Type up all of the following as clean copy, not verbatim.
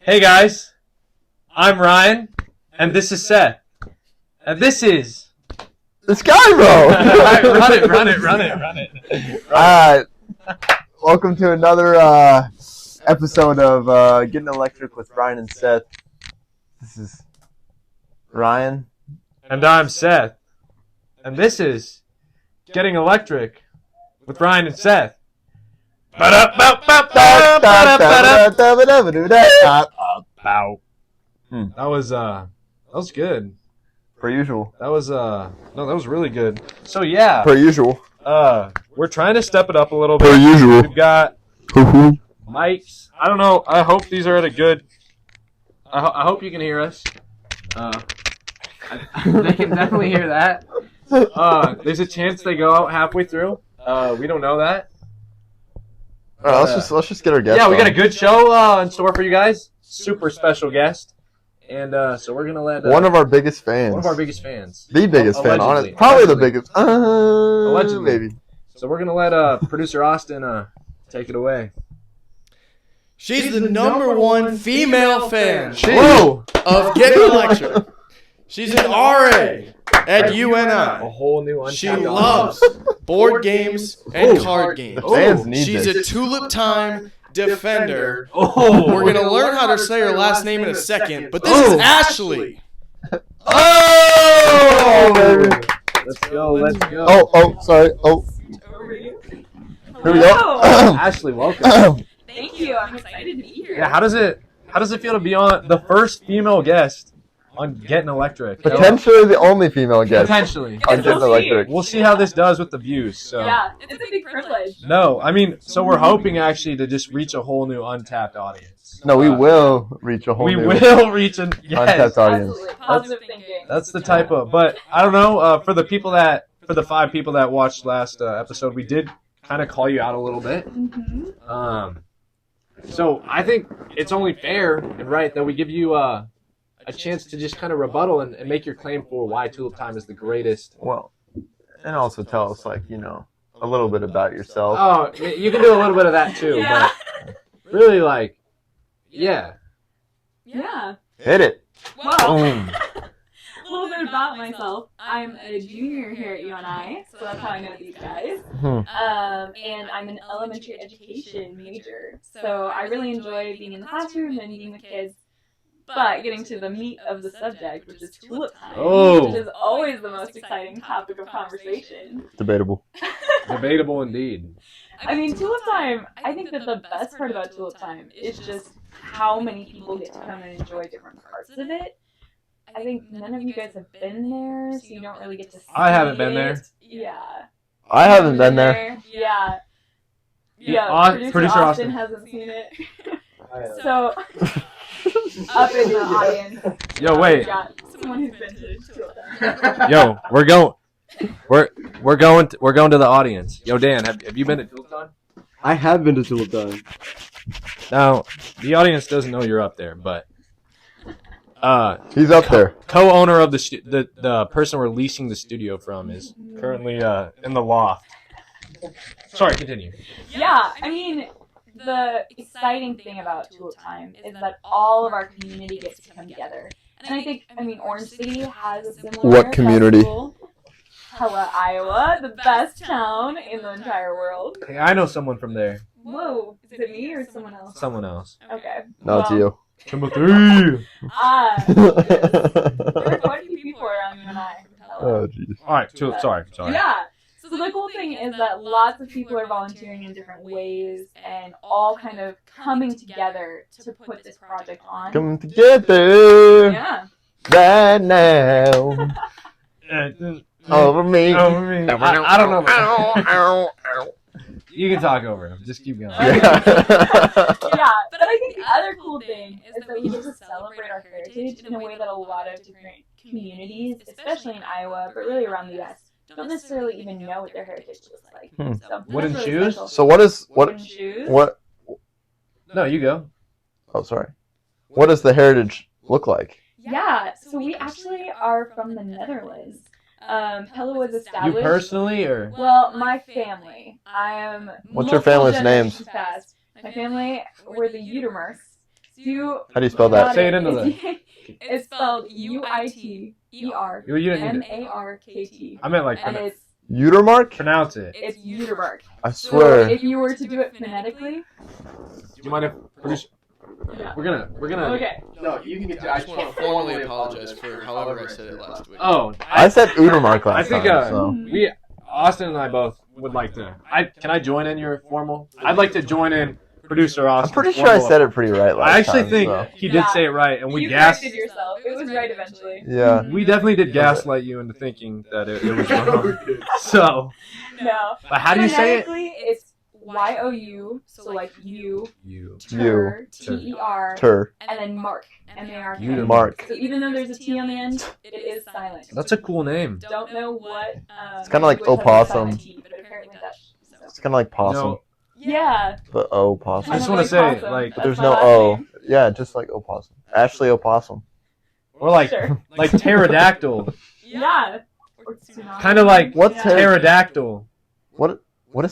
Hey guys, I'm Ryan, and this is Seth, and this is the Sky Bro. Run it. Welcome to another episode of Getting Electric with Ryan and Seth. This is Ryan, and I'm Seth, and this is Getting Electric with Ryan and Seth. That was good. Per usual. That was really good. So yeah. Per usual. We're trying to step it up a little bit. Per usual. We've got mics. I don't know. I hope these are at a good. I hope you can hear us. They can definitely hear that. There's a chance they go out halfway through. We don't know that. All right, let's just get our guest. Yeah, we got a good show in store for you guys. Super special guest, and so we're gonna let one of our biggest fans. One of our biggest fans. The biggest fan, honestly. Probably the biggest. Allegedly, maybe. So we're gonna let producer Austin take it away. She's the number one female fan Whoa! of Getting Electric. She's an RA at UNI. A whole new untapped She audience. loves board games and card games. The fans need She's this. a tulip time defender. Oh, We're going to learn how to say her last name in a second, but this is Ashley. Oh, baby. Let's go. Sorry. Here we go. Ashley, welcome. Thank you. I'm excited to be here. Yeah, how does it feel to be on the first female guest on Getting Electric? Potentially the only female guest Potentially. on Getting Electric. We'll see how this does with the views. So. Yeah, it's a big privilege. No, I mean, so we're hoping actually to just reach a whole new untapped audience. No, we will reach a whole new will reach an untapped audience. Absolutely. Positive thinking. That's the type of, but I don't know, for the 5 people that watched last episode, we did kind of call you out a little bit. Mm-hmm. So I think it's only fair and right that we give you a chance to just kind of rebuttal and make your claim for why Tulip Time is the greatest. Well, and also tell us, a little bit about yourself. Oh, you can do a little bit of that too, Yeah. but really, yeah. Yeah. Hit it. Well, Boom. a little bit about myself. I'm a junior here at UNI, so that's how I know these guys. And I'm an elementary education major. So I really enjoy being in the classroom and meeting with kids. But getting to the meat of the subject, which is Tulip Time, which is always the most exciting topic of conversation. Debatable. Debatable indeed. I mean, Tulip Time, I think that the best part about Tulip Time is just how many people get to come and enjoy different parts of it. I think none of you guys have been there, so you don't really get to see I haven't been there. Yeah. I haven't been there. Yeah. Yeah, Producer Austin hasn't seen it. So, up in the audience. Yo, wait. we've got someone who's been to Tulip Time. Yo, we're going to the audience. Yo, Dan, have you been to Tulip Time? I have been to Tulip Time. Now, the audience doesn't know you're up there, but He's up there. co-owner of the person we're leasing the studio from is currently in the loft. Sorry, continue. Yeah, I mean, the exciting thing about Tulip Time is that all of our community gets to come together. And I think, Orange City has a similar What community? festival. Hella, Iowa, the best town in the entire world. Hey, I know someone from there. Whoa, is it me or someone else? Someone else. Okay. No, it's you. Timothy. There are quite a few people around you and I. Oh, jeez. All right, Tulip. Sorry. Yeah. So the cool thing is that lots of people are volunteering in different ways and all kind of coming together to put this project on. Come together Yeah. right now. Over me. I don't know. You can talk over him. Just keep going. Yeah, but I think the other cool thing is that we get to celebrate our heritage in a way that a lot of different communities, especially in Iowa, but really around the U.S., don't necessarily even know what their heritage looks like. So Wooden that's really shoes? special. So Wooden shoes? what? No, you go. Oh, sorry. What does the heritage look like? Yeah, so we actually are from the Netherlands. Pella was established. You personally, or? Well, my family. I am. What's your family's multiple names? generations past. My family were the Uitermarks. How do you spell that? Got Say it into It's spelled Uitermarkt. I meant like And it's Uitermarkt? pronounce it. it's Uitermarkt. I So swear. if you were to do it phonetically, Do you mind if producer? yeah. We're gonna. Okay. No, you can get to. I just want to formally apologize for however I said it last week. Oh, I said Uitermarkt last I think time, so. we, Austin and I both would like to. Can I join in your formal? I'd like to join in producer Austin. I'm pretty sure I said it pretty right last time. I actually think so. he did say it right, and we You gassed. corrected yourself. It was right eventually. Yeah. We definitely did gaslight you into thinking that it was wrong. So, No. but how do you say it? Phonetically, it's Y-O-U, so like you, You. ter, T-E-R, Tur. and then mark, M-A-R-K. Uitermarkt. So even though there's a T on the end, it is silent. That's a cool name. Don't know what. It's kinda like which has a opossum. silent T, but apparently that's. So. It's kind of like possum. No, Yeah. But opossum. I just Kinda want to say, possum. like, But there's That's my no last O. name. Yeah, just like opossum. Ashley Opossum. or like, Sure. like pterodactyl, Yeah. Or tsunami. kind of like What's Yeah. pterodactyl. What is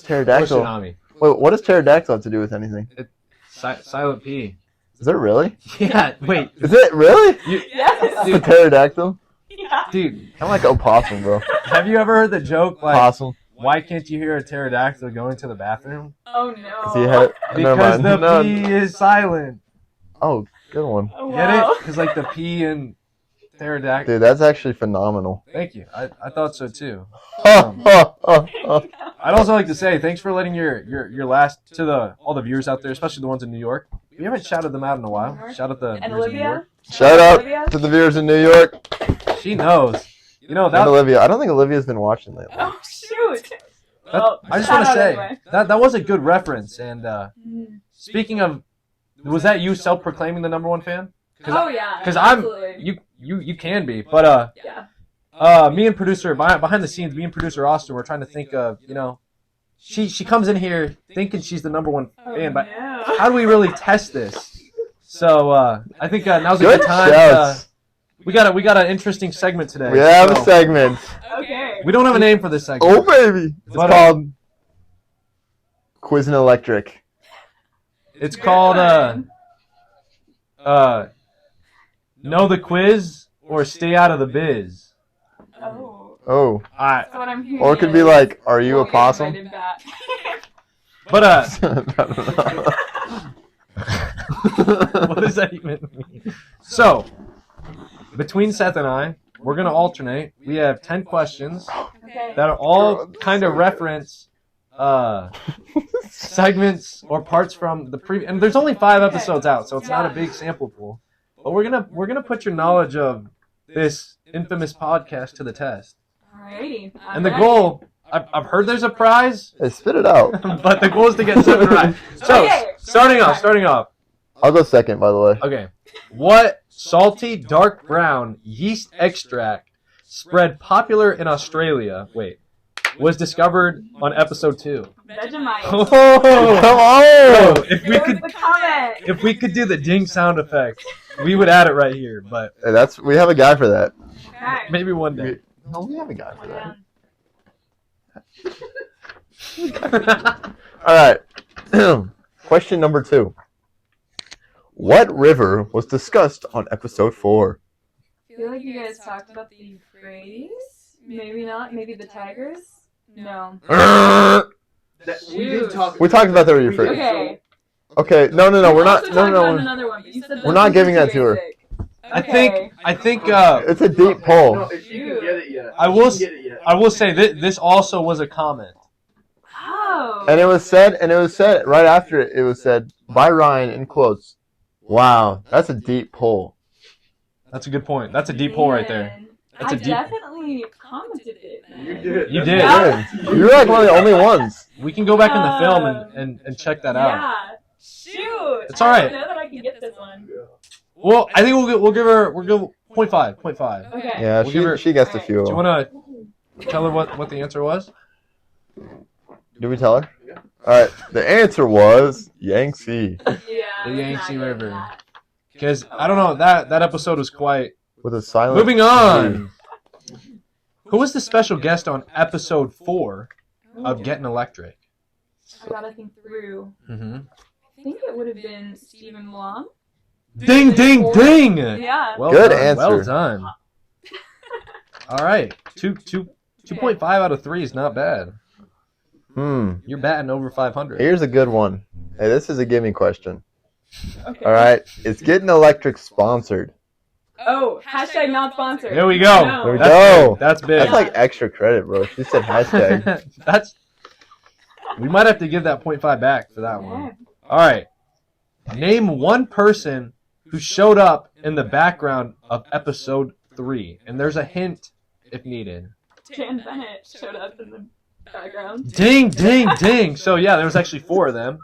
Or pterodactyl? tsunami. Wait, what does pterodactyl have to do with anything? Silent P. Is it really? Yeah. Wait. Is it really? Yes. It's a pterodactyl? Yeah. Dude, Kind of like opossum, bro. have you ever heard the joke like, Possum. why can't you hear a pterodactyl going to the bathroom? Oh no. Is he head? Never Because mind. the P is silent. Oh, good one. Oh, Get wow. it? Because like the P in pterodactyl. Dude, that's actually phenomenal. Thank you. I thought so too. Oh, I'd also like to say thanks for letting your last to all the viewers out there, especially the ones in New York. We haven't shouted them out in a while. Shout out the And viewers in New Olivia? York. Shout out Olivia? to the viewers in New York She knows. You know and that. Olivia. I don't think Olivia's been watching lately. Oh shoot. I just want to say that was a good reference. And speaking of, was that you self-proclaiming the number one fan? Oh yeah. Because absolutely. you can be, but Yeah. me and producer behind the scenes, me and producer Austin, we're trying to think of, she comes in here thinking she's the number one fan, but no. how do we really test this? So I think now's a Good good time. shouts. We got an interesting segment today. We have a So, segment. Okay. we don't have a name for this segment. Oh, baby. It's But, called Quiz and Electric. It's called Know the Quiz or Stay Out of the Biz. Oh. Oh. Alright, So what I'm hearing Or it could be is like, are you a won't get possum? invited back. but I don't know. what does that even mean? So, between Seth and I, we're gonna alternate. We have 10 questions Okay. that are all kind of reference segments or parts from the previous. And there's only 5 episodes out, so it's not a big sample pool. But we're gonna put your knowledge of this infamous podcast to the test. Alrighty. I'm And the ready. goal, I've heard there's a prize, Hey, spit it out. but the goal is to get 7 right. So, Okay. starting off. I'll go second, by the way. Okay. What salty dark brown yeast extract spread popular in Australia? Was discovered on episode 2. Vegemite. Oh, Come on! if we There could was the comment. if we could do the ding sound effect, we would add it right here. But Hey, we have a guy for that. Okay. maybe one day. No, we have a guy for Yeah. that. Alright. Question number 2. What river was discussed on episode 4? I feel like you guys talked about the Euphrates. Maybe not. Maybe the Tigers. No. We did talk. We talked about the Euphrates. Okay. Okay, no, we're not. Also No, talked about no. another one, but you said We're those not ones giving were that to her. basic. I Okay. think It's a deep poll. No, if you can get it yet. I will You can get it yet. I will say this also was a comment. Oh. And it was said right after it was said by Ryan in quotes. Wow, that's a deep poll. That's a good point. That's a deep hole right there. Man. That's I a deep- definitely commented it. You did. You did. Yeah. You're like one of the only ones. We can go back in the film and check that out. Yeah. Shoot. It's all right. I don't know that I can get this one. Well, I think we'll give her 0.5. Okay. Yeah, We'll give her- she guessed a few. Do you want to tell her what the answer was? Did we tell her? Yeah. All right. The answer was Yangtze Yeah. The Yangtze not River. that. Because I don't know, that episode was quite. with a silent. Moving on. Who was the special guest on episode 4 of Getting Electric? I gotta think through. Mm-hmm. I think it would have been Stephen Blum. Ding, ding, ding! Yeah. Well Good done, answer. Well done. All right. 2.5 out of 3 is not bad. You're batting over 500. Here's a good one. Hey, this is a gimme question. Okay. All right. It's Getting Electric sponsored. Oh, hashtag not sponsored. There we go. No. There we That's go. big. That's big. That's like extra credit, bro. She said hashtag. That's. We might have to give that 0.5 back for that one. Yeah. All right. Name one person who showed up in the background of episode 3, and there's a hint if needed. Jan Bennett showed up in the background. Ding, ding, ding. So yeah, there was actually 4 of them.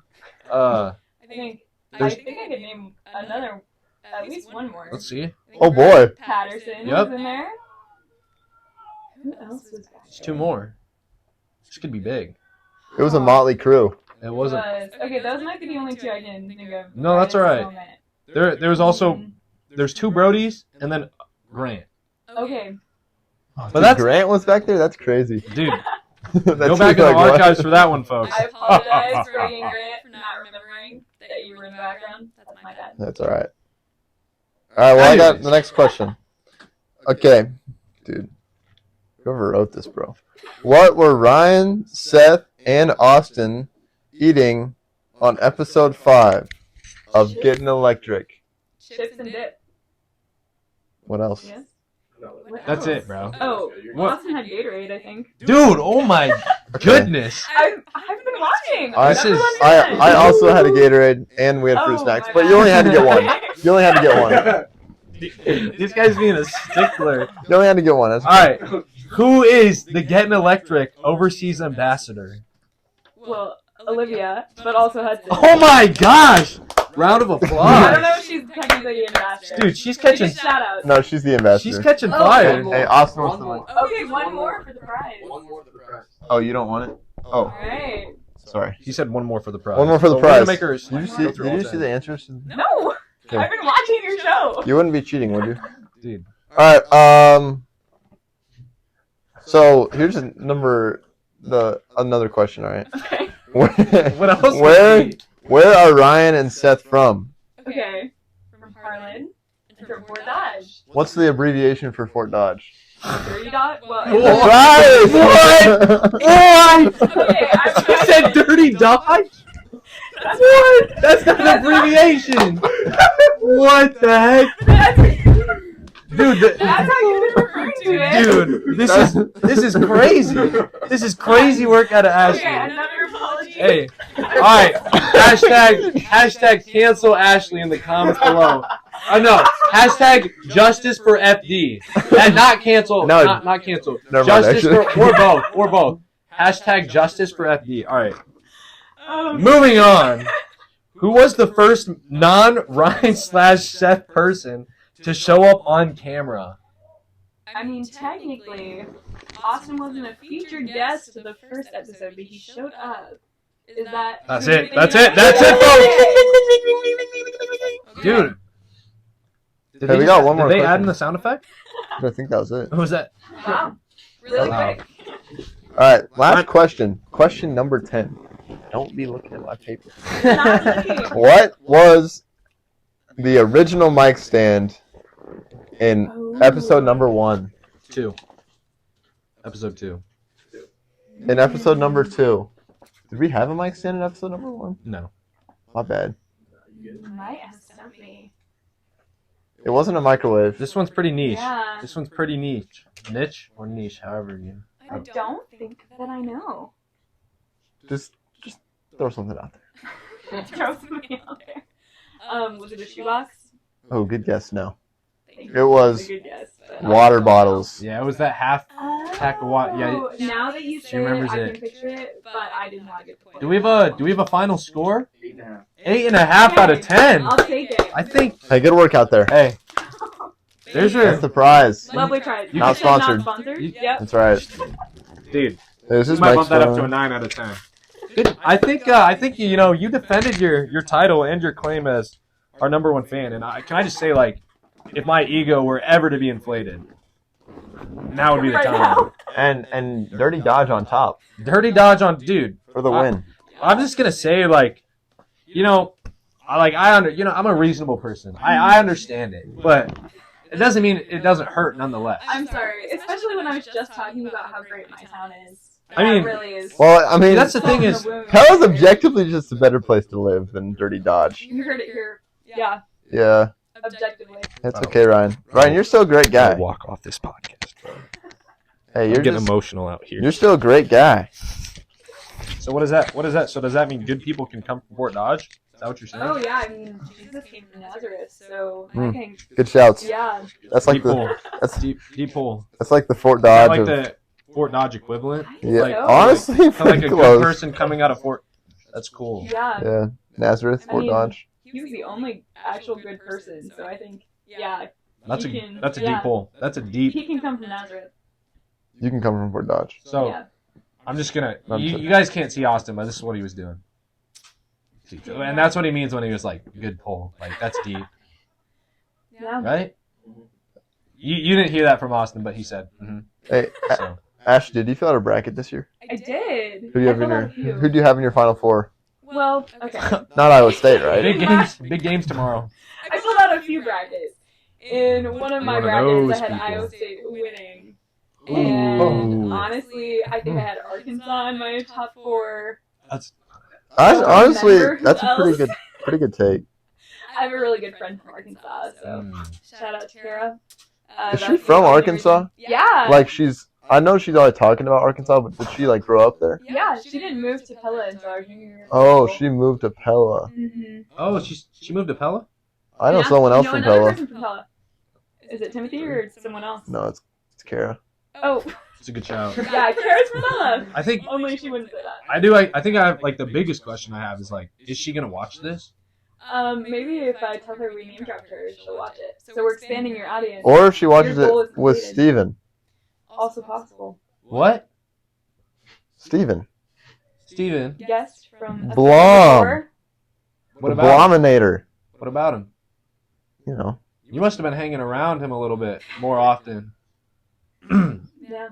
I think I There's- could name another, at least one more. Let's see. Oh boy. Patterson Yep. was in there. Who else was back There's there? 2 more. This could be big. It was a motley crew. It wasn't. Okay, those might be the only 2 I can think of. No, that's right all at this right. moment. There was also there's 2 Brodies and then Grant. Okay. But that's- Grant was back there? That's crazy. Dude, That's go back in the like, what? archives for that one, folks. I apologize for being Grant for not remembering that you were in the background. That's my bad. That's all right. All right, well, I got the next question. Okay, dude. Whoever wrote this, bro. What were Ryan, Seth, and Austin eating on episode 5 of Getting Electric? Chips and dip. What else? Yes. What That's else? it, bro. Oh, What? Austin had Gatorade, I think. Dude, oh my goodness. I've been watching. I, This is- I also had a Gatorade, and we had fruit Oh, snacks, my but you only had to get one. bad. You only had to get one. This guy's being a stickler. You only had to get one. That's All right. Who is the Getting Electric overseas ambassador? Well, Olivia, but also Hudson. Oh my gosh! Round of I applause. don't know if she's technically the ambassador. Dude, she's catching. Shout out. No, she's the ambassador. She's catching Oh, fire. Hey, Austin wants to win. Okay, one more for the prize. One more for the prize. Oh, you don't want it? Oh, Alright. sorry. He said one more for the prize. One more for the So we're gonna prize. make her Did you go see? through Did all you see 10. the answers? No! Okay. I've been watching your show. You wouldn't be cheating, would you? Dude. All right. So here's another question. All right. Okay. What else? would Where it be? where are Ryan and Seth from? Okay. From Harlan and from Fort Dodge. What's the abbreviation for Fort Dodge? Dirty Dot? Well, What? Okay, I'm You said Dirty Dodge? What? That's not an abbreviation. What the heck? Dude, That's how you've been referring to it. dude, this is crazy. This is crazy work out of Okay, Ashley. another apology. Hey, all right. Hashtag cancel Ashley in the comments below. Oh no. Hashtag justice for FD. And not cancel. No. Not cancel. Never mind, Justice actually. for or both. Hashtag justice for FD. All right. Oh, Moving on. Who was the first non-Ryan/Seth person to show up on camera? I mean, technically, Austin wasn't a featured guest to the first episode, but he showed up. Is that? That's who it. you're That's thinking it. of? That's it, folks. Dude. Did Hey, we got one more Did they add question. in the sound effect? I think that was it. What was that? Wow. Really Wow. quick. All right. Last question. Question number 10. Don't be looking at my paper. Not looking. What was the original mic stand in episode number 1? 2. Episode 2. In episode number 2. Did we have a mic stand in episode number 1? No. My bad. You might have stumped me. It wasn't a microwave. This one's pretty niche. Yeah. This one's pretty niche. Niche or niche, however you. I don't think that I know. Just throw something out there. Throw something out there. Was it a shoebox? Oh, good guess. No. Thank It was a good guess. But water bottles. Yeah, it was that half pack of water. Yeah. Oh, now that you She say it, remembers I it. can picture it, but I did not get the point. Do we have a final score? 8.5. 8.5 out of 10. I'll take it. I think. Hey, good work out there. Hey, there's your That's the prize. Lovely try. You Not said not sponsored. sponsored. You- Yep. That's right. dude. This You is might Mike's bump that up to a phone. 9 out of 10. Good. I think you defended your title and your claim as our number 1 fan, and can I just say, like, if my ego were ever to be inflated, now would be the Right time. now. And Dirty Dodge on top Dirty Dodge on, dude. for the win. I'm just gonna say, like, I'm a reasonable person. I understand it, but it doesn't mean it doesn't hurt nonetheless. I'm sorry, especially when I was just talking about how great my town is. I mean, that really is. Well, I mean, that's the thing is, Pella's objectively just a better place to live than Dirty Dodge. You heard it here. Yeah, Yeah, objectively. that's okay, Ryan. Ryan, you're still a great guy. walk off this podcast, bro. Hey, I'm you're getting just, emotional out here. you're still a great guy. So what is that? What is that? So does that mean good people can come from Fort Dodge? Is that what you're saying? Oh yeah, I mean Jesus came from Nazareth, so I Hmm. think Good shouts. yeah. That's like Deep pull. that's Deep pull. that's like the Fort Is that Dodge like of the Fort Dodge equivalent? yeah. like- Honestly, Kind of like pretty a good close. person coming out of Fort. That's cool. Yeah, Yeah, Nazareth, I Fort mean, Dodge. he was the only actual good person, so I think yeah, That's he a can- that's a yeah. deep pull. That's a deep. he can come from Nazareth. You can come from Fort Dodge. So Yeah. I'm just gonna. I'm You, sorry. you guys can't see Austin, but this is what he was doing. And that's what he means when he was like good pull. Like that's deep, Yeah. right? You didn't hear that from Austin, but he said. Hey, So Ash, did you fill out a bracket this year? I did. Who do you have I in filled your out a few. Who do you have in your Final Four? Well, okay. Not Iowa State, right? big games tomorrow. I filled out a few brackets. In one of my One of brackets, those I had people. Iowa State winning. Ooh. And honestly, I think I had Arkansas in my top 4. Honestly, remember who that's a pretty else. good take. I have a really good friend from Arkansas, so shout out to Kara. Is That's she the from only Arkansas? reason- Yeah. Like I know she's always talking about Arkansas, but did she like grow up there? Yeah, she didn't move to Pella until our junior year. Oh, she moved to Pella. Mm-hmm. Oh, she moved to Pella. I know someone else you know from another Pella. person from Pella. Is it Timothy or someone else? No, it's Kara. Oh, It's a good shout. yeah, Kara's from Pella. I think Only she wouldn't say that. I do. I think I have like the biggest question I have is like, is she gonna watch this? Maybe if I tell her we name dropped her, she'll watch it. So we're expanding your audience. Or if she watches Your goal it is with completed. Steven. Also possible. What? Steven. Steven, Guest from episode Blom. 4. what The about him? Blominator. What about him? You know. You must have been hanging around him a little bit more often. Yeah.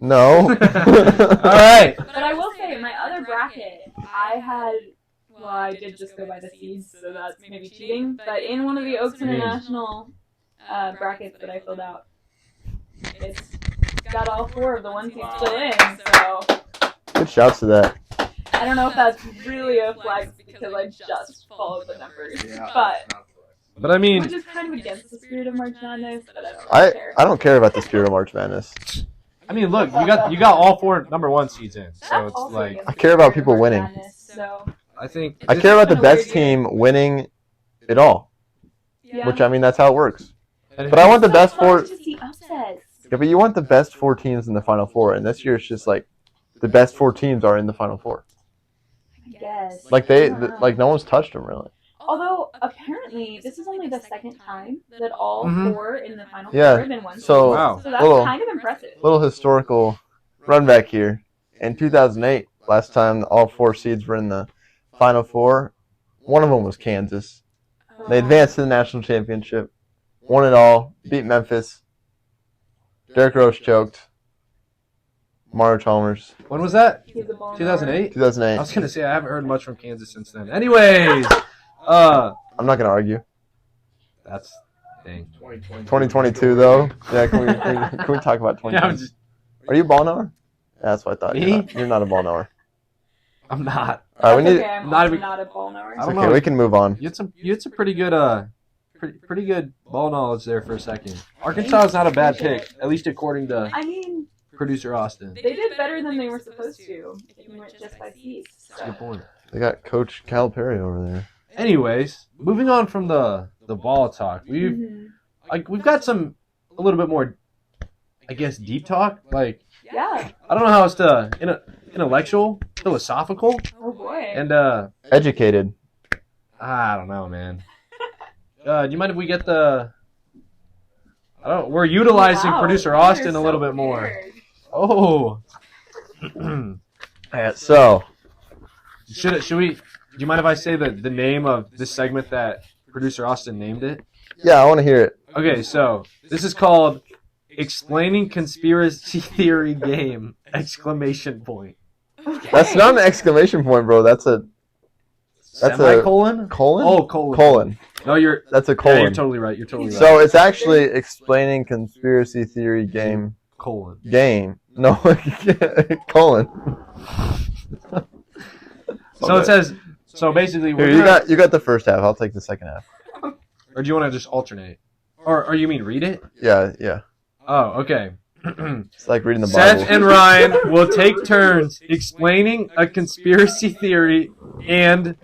No. All right. But I will say, my other bracket, I had, well, I did just go by the seeds, so that's maybe cheating, but in one of the Oaks International brackets that I filled out, it's got all 4 of the ones he's still in, so Good shouts to that. I don't know if that's really a flex because I just followed the numbers, But I mean, which is kind of against the spirit of March Madness, but I don't really care. I don't care about the spirit of March Madness. look, you got all 4 number 1 seeds in, so That's it's also like against I the care about spirit of people March winning. Madness, so, I think I care about the best team winning it all. yeah. Which, I mean, that's how it works. and But I want the So best fun 4. to see upsets. Yeah, but you want the best 4 teams in the Final Four, and this year it's just like the best 4 teams are in the Final Four. I guess. Like I don't know. like no one's touched them really. Although apparently this is only the second time that all Mhm. 4 in the final Yeah, 4 have been one. so- seed. Wow. So that's Little- kind of impressive. Little historical run back here. In 2008, last time all 4 seeds were in the Final Four, one of them was Kansas. They advanced to the national championship, won it all, beat Memphis. Derrick Rose choked. Mario Chalmers, when was that? He's a ball 2008. I 2008. was gonna say I haven't heard much from Kansas since then. Anyways, I'm not gonna argue. that's dang. 2022 though. Yeah, can we talk about 2020? Yeah, Are you a ball knower? Yeah, that's what I thought. Me? You're not a ball knower. I'm not. All right, we That's need. okay, I'm not also even- not a ball knower. I don't Okay, know. we can move on. You had some pretty good pretty good ball knowledge there for a second. Arkansas is not a bad pick, at least according to I mean, producer Austin. they did better than they were supposed to if you went just by seeds. That's a good point. They got Coach Calipari over there. Anyways, moving on from the ball talk, we've got some a little bit more, I guess, deep talk. Like Yeah. I don't know how else to intellectual, philosophical, Oh boy. and Educated. I don't know, man. Do you mind if we get the? We're utilizing Wow, producer you're Austin a so little bit more. prepared. Oh. So, Should we? Do you mind if I say the name of this segment that producer Austin named it? yeah, I want to hear it. Okay, so this is called "Explaining Conspiracy Theory Game!" Exclamation point. That's not an exclamation point, bro. That's a That's Semicolon? colon. Oh, colon. Colon. No, you're. That's a Yeah, colon. you're totally right. You're totally right. So it's actually explaining conspiracy theory game. colon. Game. No, colon. So it says. So basically, Here, you got the first half. I'll take the second half. Or do you want to just alternate? Or you mean read it? Yeah. Oh, okay. It's like reading the Seth Bible. and Ryan will take turns explaining a conspiracy theory, and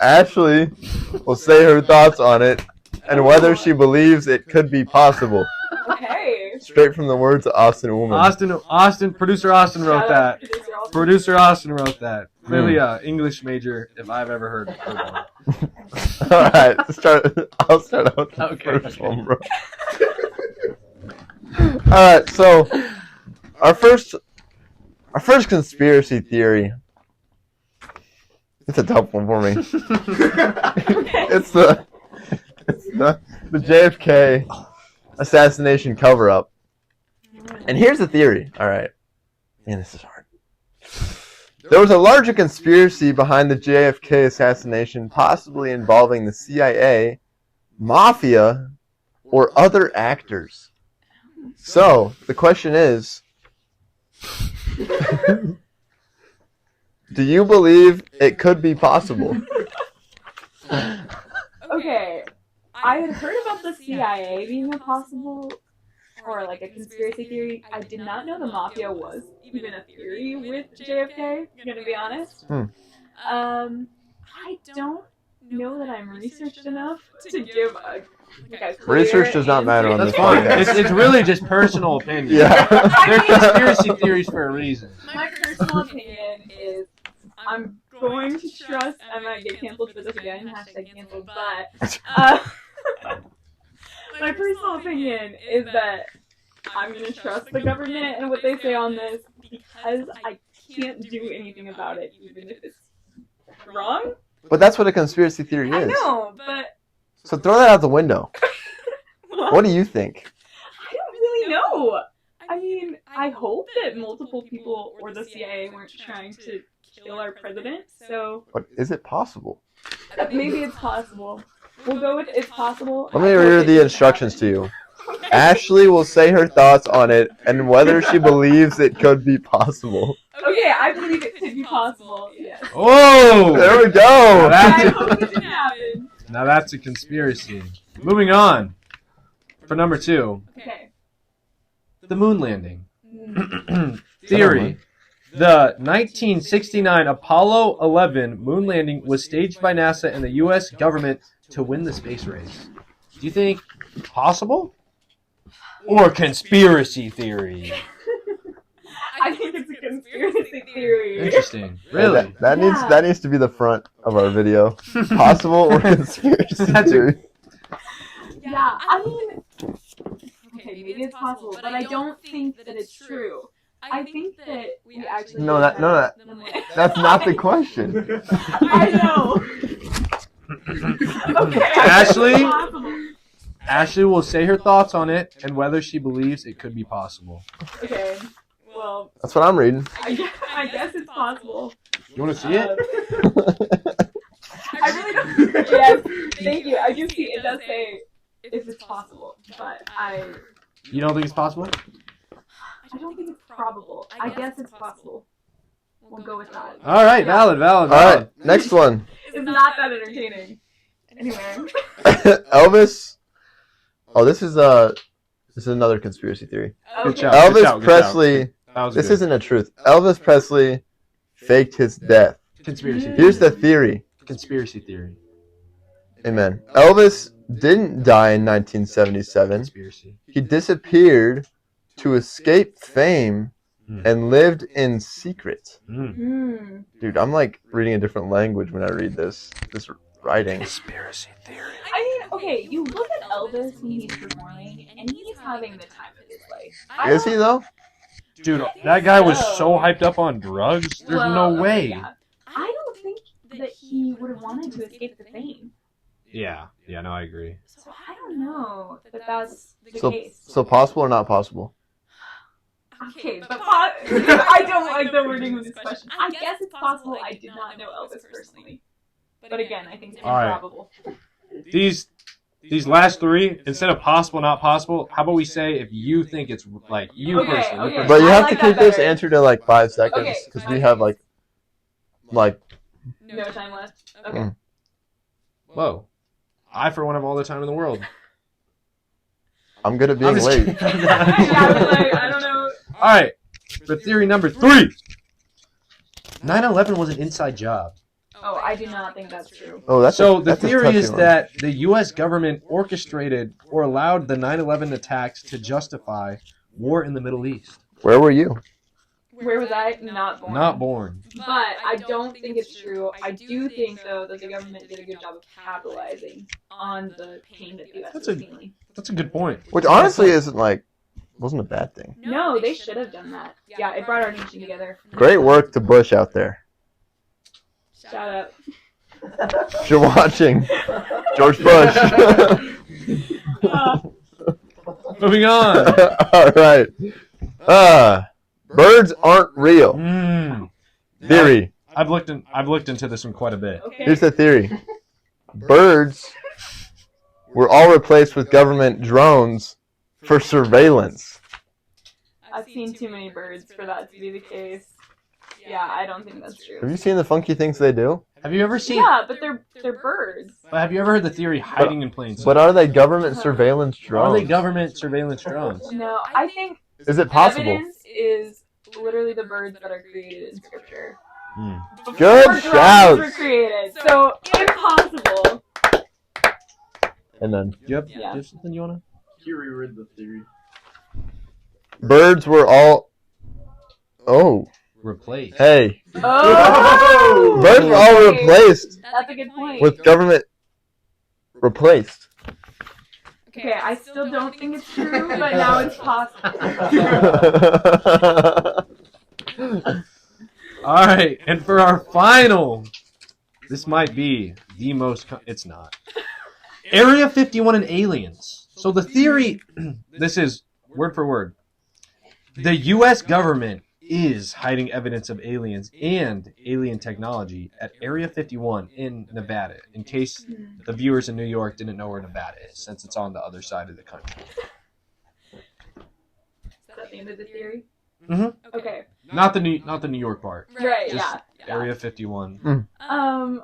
Ashley will say her thoughts on it and whether she believes it could be possible. Okay. Straight from the words of Austin Woolman. Producer Austin wrote Shout out that. to producer Austin. Producer Austin wrote that. Clearly, English major, if I've ever heard one. All right, I'll start out with the Okay. first one, bro. All right, so our first conspiracy theory. It's a tough one for me. It's the JFK assassination cover-up. And here's the theory. All right, man, this is hard. There was a larger conspiracy behind the JFK assassination, possibly involving the CIA, mafia, or other actors. So, the question is, do you believe it could be possible? Okay. I had heard about the CIA being a possible, or like a conspiracy theory. I did not know the mafia was even a theory with JFK, gonna be honest. I don't know that I'm researched enough to give a clear Research does not matter on That's this fine. podcast. It's really just personal opinion. Yeah. They're conspiracy theories for a reason. My personal opinion is I'm going to trust, I might get canceled for this again, hashtag canceled, but my personal opinion is that I'm going to trust the government and what they say on this because I can't do anything about it, even if it's wrong. But that's what a conspiracy theory is. I know, but So throw that out the window. What do you think? I don't really know. I mean, I hope that multiple people or the CIA weren't trying to kill our president, so But is it possible? maybe it's possible. We'll go with it's possible. Let me read the instructions to you. Ashley will say her thoughts on it and whether she believes it could be possible. Okay, I believe it could be possible. Yes. Oh! There we Now go. I that's, hope it didn't happen. now that's a conspiracy. Moving on. For number 2, Okay. the moon landing. Theory. The 1969 Apollo 11 moon landing was staged by NASA and the U.S. government to win the space race. Do you think possible? Or conspiracy theory? I think it's a conspiracy theory. Interesting. Really? That needs to be the front of our video. Possible or conspiracy theory? Yeah, I mean, okay, maybe it's possible, but I don't think that it's true. I think that we actually. No, that's not the question. I know. Okay. Ashley? Possible. Ashley will say her thoughts on it and whether she believes it could be possible. Okay. Well, That's what I'm reading. I guess it's possible. You want to see it? I really don't. Yes, thank you. I do see it does say if it's possible, but You don't think it's possible? I don't think it's probable. I guess it's possible. We'll go with that. All right, valid. All right, next one. It's not that entertaining. Anyway. Elvis. Oh, this is another conspiracy theory. Good Okay. job. Elvis Presley. That was This good. isn't a truth. Elvis Presley faked his death. Conspiracy theory. Here's the theory. Conspiracy theory. Amen. Elvis didn't die in 1977. Conspiracy. He disappeared to escape fame and lived in secret. Hmm. Dude, I'm like reading a different language when I read this writing. Conspiracy theory. I mean, okay, you look at Elvis when he's performing, and he's having the time of his life. Is he though? Dude, that guy was so hyped up on drugs. There's no way. Yeah. I don't think that he would have wanted to escape the fame. Yeah, no, I agree. So I don't know that that's the So case. possible or not possible? Okay, but I don't like the wording of this question. I guess it's possible I did not know Elvis personally. But again, I think it's All right. improbable. These last three, instead of possible, not possible, how about we say if you think it's like you Okay, personally? okay. But you I have like to keep that this better. answer to like 5 seconds Okay, because we okay. have like No time left. Okay. Mm. Whoa. I, for one, have all the time in the world. I'm good at I'm being just late. kidding. Yeah, but like, I don't know. All right. For theory number 3. 9/11 was an inside job. Oh, I do not think that's true. Oh, that's So a, the that's a theory touchy is one. that the U.S. government orchestrated or allowed the 9/11 attacks to justify war in the Middle East. Where were you? Where was I? Not born. Not born. But I don't think it's true. I do think, though, that the government did a good job of capitalizing on the pain that the U.S. That's was a- feeling. That's a good point. Which honestly wasn't a bad thing. No, they should have done that. Yeah, it brought our nation together. Great work to Bush out there. Shout out. If you're watching, George Bush. Moving on. All right. Birds aren't real. Theory. I've looked into this one quite a bit. Okay. Here's the theory. Birds were all replaced with government drones for surveillance. I've seen too many birds for that to be the case. Yeah, I don't think that's Have true. you seen the funky things they do? Have you ever seen? Yeah, but they're birds. But have you ever heard the theory hiding in plain sight? But are they government surveillance Are they drones? government surveillance drones? No, I think Is it possible? evidence is literally the birds that are created in scripture. Before Good drones shouts. were created, so impossible. And then Yep. Yeah. Do you have something you wanna? He reread the theory. birds were all. Oh, Replace. hey. Oh! Birds were all Okay. replaced That's a good point. with government replaced. Okay, I still don't think it's true, but now it's possible. All right, and for our final, this might be the most. It's not. Area 51 and aliens. So the theory, this is word for word. The U.S. government is hiding evidence of aliens and alien technology at Area 51 in Nevada, in case the viewers in New York didn't know where Nevada is, since it's on the other side of the country. Is that the end of the theory? Mhm. Okay. Not the New York part. Right, Just yeah. Area 51. I'm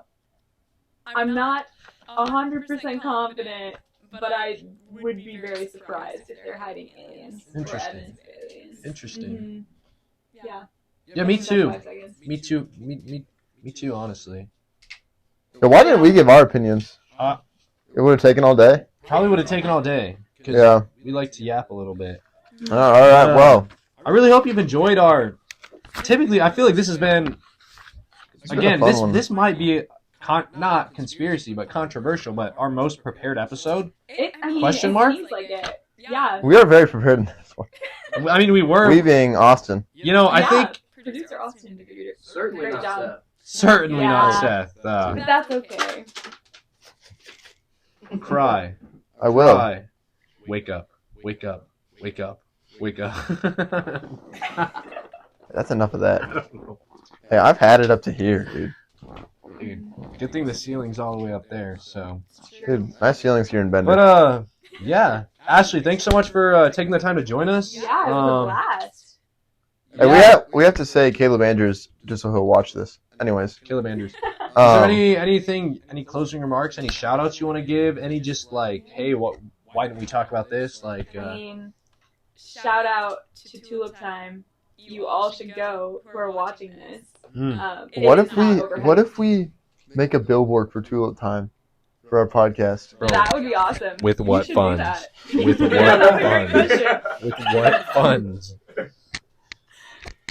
not 100% confident, but I would be very surprised if they're hiding aliens. Or Interesting. evidence of aliens. Interesting. Mhm. Yeah. Yeah, me That's too. 5 seconds. Me too. Me too. Honestly, Yeah, why didn't we give our opinions? It would have taken all day. probably would have taken all day. 'Cause Yeah. we like to yap a little bit. All right. Well, I really hope you've enjoyed our. Typically, I feel like this has been. it's been a Again, fun one. this might be not conspiracy, but controversial. But our most prepared episode. Question mark? It seems like it. Yeah. We are very prepared in this one. I mean, we were. We being Austin. You know, I Yeah, think Producer Austin did a Certainly great not job. Seth. certainly not Yeah. Seth. But that's okay. Cry, I will. cry, wake up, wake up, wake up, wake up. That's enough of that. Hey, I've had it up to here, dude. Dude, good thing the ceiling's all the way up there. So, Dude, nice feelings here in Bender. but yeah, Ashley, thanks so much for taking the time to join us. Yeah, it was a blast. Hey, yeah, we have to say Caleb Andrews just so he'll watch this. Anyways, Caleb Andrews. Is there um, any closing remarks? Any shout outs you want to give? Any just like, hey, why didn't we talk about this? Like, I mean, shout out to Tulip Time. You all should go who are watching this. what if we make a billboard for Tulip Time for our podcast? Bro, That would be awesome. with You what should do funds? that. With what That's a great funds? question. With what funds?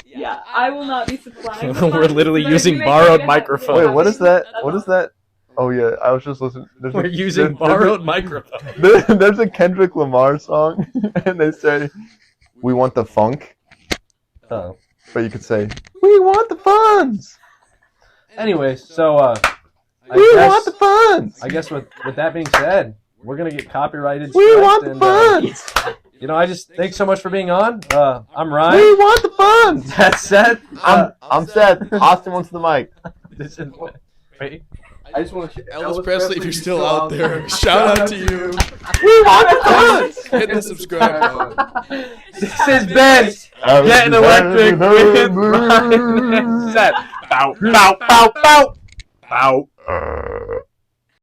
Yeah, I will not be supplying. the We're funds, literally but if using you make borrowed it a- microphones. Wait, what is that? That's What is that? Oh yeah, I was just listening. We're using borrowed microphones. There's a Kendrick Lamar song, and they say, "We want the funk," Oh. but you could say, "We want the funds. Anyways, so We want the funds. I guess with that being said, we're gonna get copyrighted. We striked, want the and, funds." you know, I just thanks so much for being on. I'm Ryan. We want the fun. That's Seth. I'm Seth. Austin wants the mic. This is wait. I just want to. Elvis Presley, if you're still out there, shout out to you. We want the fun. Hit the subscribe button. This has been Getting Electric with Ryan and Seth. Bow, bow, bow, bow. Bow.